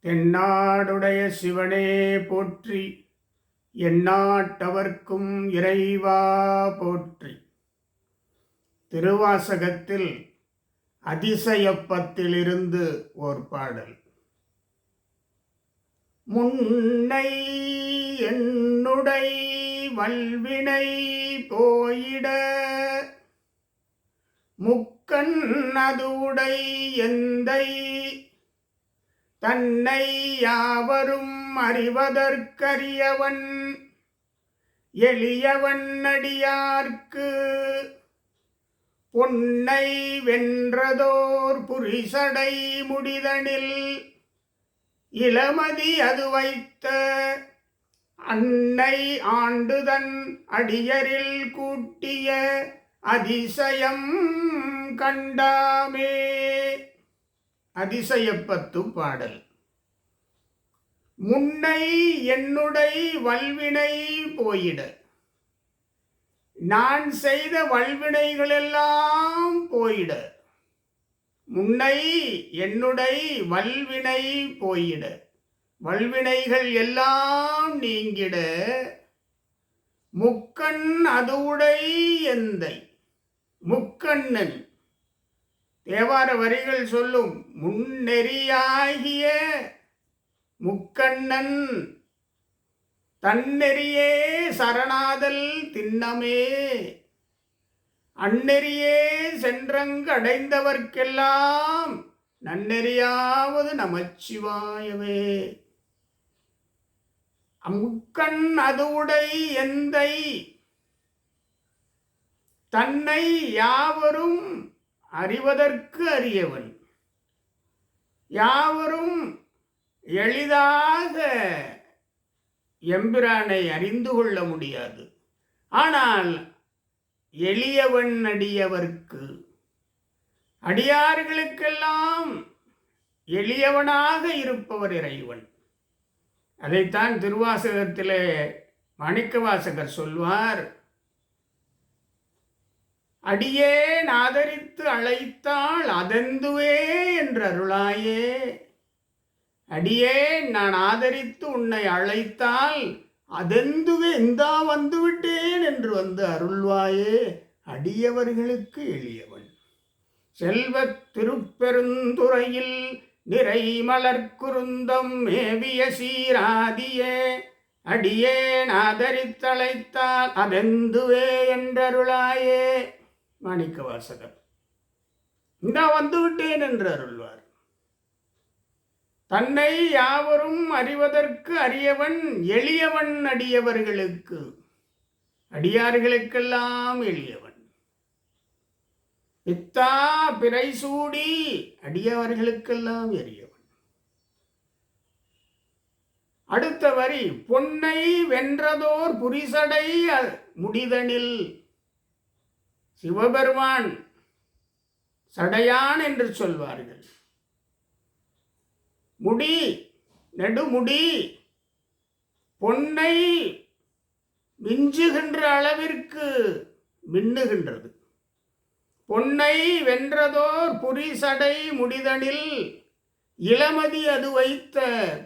தென்னாடுடைய சிவனே போற்றி, எந்நாட்டவர்க்கும் இறைவா போற்றி. திருவாசகத்தில் அதிசயப்பத்திலிருந்து ஓர் பாடல். முன்னை என்னுடை வல்வினை போயிட, முக்கண் அதுவுடை எந்தை தன்னை யாவரும் அறிவதற்கரியவன் எளியவன் அடியார்க்கு பொன்னை வென்றதோர் புரிசடை முடிதனில் இளமதி அது வைத்த அன்னை ஆண்டுதன் அடியரில் கூட்டிய அதிசயம் கண்டாமே. அதிசயப்பத்து பாடல். முன்னை என்னுடை வல்வினை போயிட, நான் செய்த வல்வினைகளெல்லாம் போயிட. முன்னை என்னுடை வல்வினை போயிட, வல்வினைகள் எல்லாம் நீங்கிட. முக்கண் அதுவுடை எந்தை, முக்கண்ணன் தேவார வரிகள் சொல்லும். முன்னெறியாகிய முக்கண்ணன் தன்னெறியே சரணாதல் திண்ணமே. அந்நெறியே சென்றங்கு அடைந்தவர்க்கெல்லாம் நன்னெறியாவது நமச்சிவாயவே. முக்கண் அதுவுடை எந்தை தன்னை யாவரும் அறிவதற்கு அறியவன், யாவரும் எளிதாக எம்பிரானை அறிந்து கொள்ள முடியாது. ஆனால் எளியவன் அடியவர்க்கு, அடியார்களுக்கெல்லாம் எளியவனாக இருப்பவர் இறைவன். அதைத்தான் திருவாசகத்திலே மாணிக்கவாசகர் சொல்வார். அடியேன் ஆதரித்து அழைத்தாள் அதெந்துவே என்று அருளாயே. அடியேன் நான் ஆதரித்து உன்னை அழைத்தால் அதெந்துவே இந்தா வந்துவிட்டேன் என்று வந்து அருள்வாயே. அடியவர்களுக்கு எளியவன். செல்வத் திருப்பெருந்துறையில் நிறை மலர்க்குருந்தம் மேவிய சீராதியே. அடியேன் ஆதரித்தழைத்தால் அதெந்துவே என்றருளாயே. மாணிக்கவாசகர் இந்தா வந்துவிட்டேன் என்று அருள்வார். தன்னை யாவரும் அறிவதற்கு அறியவன் எளியவன் அடியவர்களுக்கு, அடியார்களுக்கெல்லாம் எளியவன். பித்தா பிறை சூடி அடியவர்களுக்கெல்லாம் எளியவன். அடுத்த வரி. பொன்னை வென்றதோர் புரிசடை முடிதனில். சிவபெருமான் சடையான் என்று சொல்வார்கள். முடி, நெடுமுடி பொன்னை மிஞ்சுகின்ற அளவிற்கு மின்னுகின்றது. பொன்னை வென்றதோர் புரிசடை முடிதனில் இளமதி அது வைத்த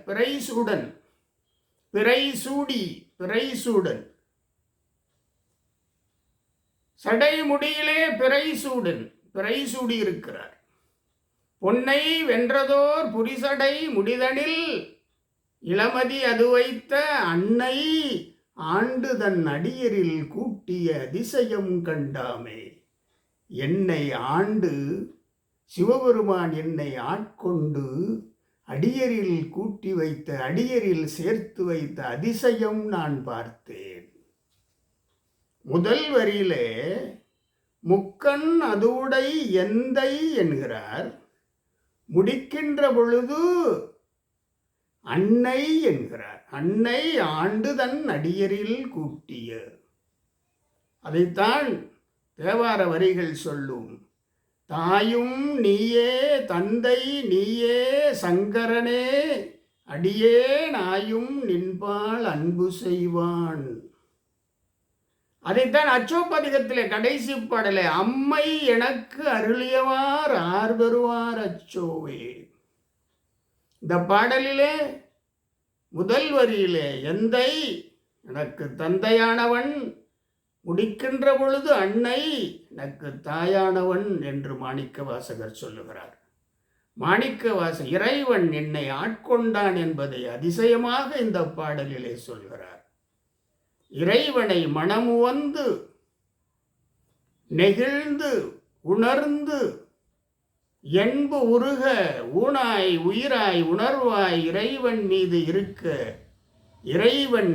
பிறைசூடன், பிறைசூடி, பிறைசூடன். சடை முடியிலே பிறைசூடன், பிறைசூடி இருக்கிறார். பொன்னை வென்றதோர் புரிசடை முடிதனில் இளமதி அது வைத்த அன்னை ஆண்டு தன் அடியரில் கூட்டிய அதிசயம் கண்டாமே. என்னை ஆண்டு சிவபெருமான் என்னை ஆட்கொண்டு அடியரில் கூட்டி வைத்த, அடியரில் சேர்த்து வைத்த அதிசயம் நான் பார்த்தேன். முதல் வரியிலே முக்கண் அதுவுடை எந்தை என்கிறார். முடிக்கின்ற பொழுது அன்னை என்கிறார். அன்னை ஆண்டு தன் அடியரில் கூட்டிய. அதைத்தான் தேவார வரிகள் சொல்லும். தாயும் நீயே தந்தை நீயே சங்கரனே, அடியே நாயும் நின்பால் அன்பு செய்வான். அதைத்தான் அச்சோப்பதிகத்திலே கடைசி பாடலே அம்மை எனக்கு அருளியவார் ஆர் வருவார் அச்சோவே. இந்த பாடலிலே முதல் வரியிலே எந்தை எனக்கு தந்தையானவன், முடிக்கின்ற பொழுது அன்னை எனக்கு தாயானவன் என்று மாணிக்கவாசகர் சொல்லுகிறார். மாணிக்கவாசகர் இறைவன் என்னை ஆட்கொண்டான் என்பதை அதிசயமாக இந்த பாடலிலே சொல்கிறார். இறைவனை மனமுவந்து நெகிழ்ந்து உணர்ந்து என்பு உருக ஊனாய் உயிராய் உணர்வாய் இறைவன் மீது இருக்க இறைவன்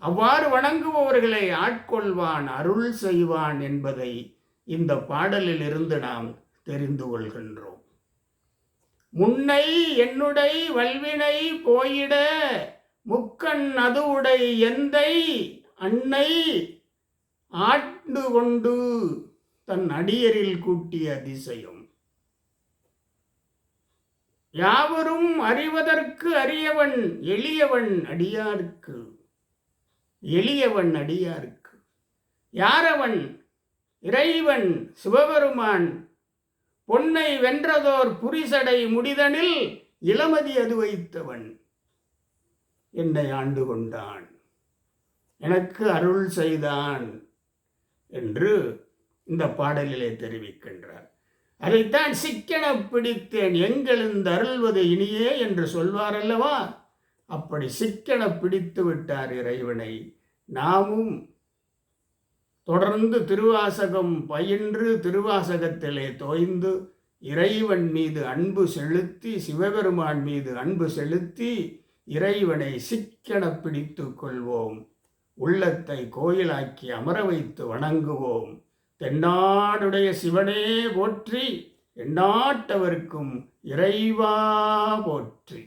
அவ்வாறு வணங்குபவர்களை ஆட்கொள்வான், அருள் செய்வான் என்பதை இந்த பாடலில் இருந்து நாம் தெரிந்து கொள்கின்றோம். முன்னை என்னுடை வல்வினை போயிட முக்கண் அதுவுடை எந்தை அன்னை ஆண்டு கொண்டு தன் அடியரில் கூட்டிய அதிசயம். யாவரும் அறிவதற்கு அரியவன் எளியவன் அடியார்க்கு, எளியவன் அடியார்க்கு. யாரவன்? இறைவன் சிவபெருமான். பொன்னை வென்றதோர் புரிசடை முடிதனில் இளமதி அது வைத்தவன். என்னை ஆண்டு கொண்டான், எனக்கு அருள் செய்தான் என்று இந்த பாடலிலே தெரிவிக்கின்றார். அதைத்தான் சிக்கென பிடித்தேன் எங்களெந்து அருள்வது இனியே என்று சொல்வார் அல்லவா? அப்படி சிக்கென பிடித்து விட்டார் இறைவனை. நாமும் தொடர்ந்து திருவாசகம் பயின்று திருவாசகத்திலே தோய்ந்து இறைவன் மீது அன்பு செலுத்தி, சிவபெருமான் மீது அன்பு செலுத்தி இறைவனை சிக்கென பிடித்து கொள்வோம். உள்ளத்தை கோயிலாக்கி அமர வைத்து வணங்குவோம். தென்னாடுடைய சிவனே போற்றி, எந்நாட்டவர்க்கும் இறைவா போற்றி.